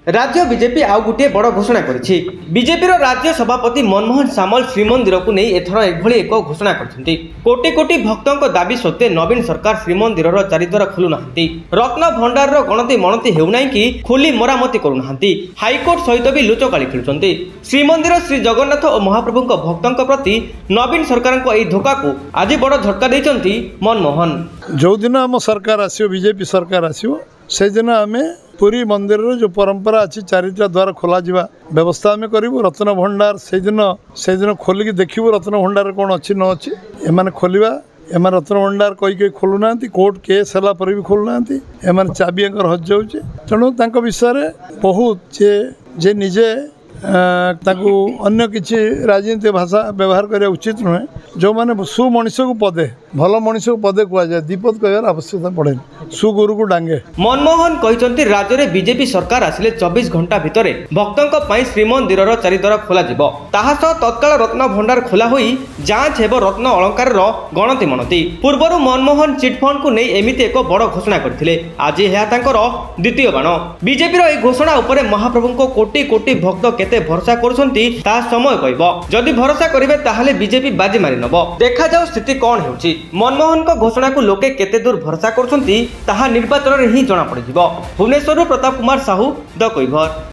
राज्य बीजेपी आउ गोटे बड़ घोषणा करिछि। बीजेपी राज्य सभापति मनमोहन सामल श्रीमंदिर को नहीं एथर एभली एक घोषणा करछन्ति। कोटी कोटी भक्तों दाबी सत्वे नवीन सरकार श्रीमंदिर चारिद्वार खोलु नाहंती। रत्न भंडार गणति मणति हेउनाई कि खोली मरामती करू नाहंती। हाईकोर्ट सहित भी लुचकाली खेलुछन्ति। श्रीमंदिर श्री जगन्नाथ और महाप्रभु भक्तों प्रति नवीन सरकार को धोखा को आज बड़ झटका देइछन्ति मनमोहन। जो दिन आम सरकार आसो बीजेपी सरकार आसो से दिन आम पुरी मंदिर जो परंपरा अच्छी चारिटा द्वार खोल जा व्यवस्था आम करूँ। रत्न भंडार से दिन खोलिक देखू रत्न भंडार कौन अच्छी न अच्छी एम खोलिया एम रत्न भंडार कई खोलुना कोर्ट केस है पर भी खोलुना एम चाबी हज जाऊे। तेणु विषय बहुत जे निजे अन्य किसी राजनीति भाषा व्यवहार करने उचित नुहे। जो मैंने सुमनीष को पदे भल मनीष को पदे कहुए दीपद कह आवश्यकता पड़े सुगुरु को डांगे। मनमोहन कहते राज्य में बीजेपी सरकार आसिले 24 घंटा भितर भक्तों श्रीमंदिर चारिद्वार खोल तत्काल रत्न भंडार खोला हुई जांच हेब रत्न अलंकार गणति मणति। पूर्व मनमोहन चिटफंड को नहीं एमती एक बड़ घोषणा करते। आज यह द्वितीय बाण। बीजेपी घोषणा उपर महाप्रभु को कोटी कोटी भक्त केते भरोसा करुछन्ति ता समय कहब। जदि भरोसा करिवे ताहाले बीजेपी बाजी मारि नब। देखा जाऊ स्थिति कौन हेउछि। मनमोहन को घोषणा को लोके केते दूर भरोसा करुछन्ति ताहा निर्वाचन रे ही जणा पड़िजिवो। भुवनेश्वर प्रताप कुमार साहू द कैभर।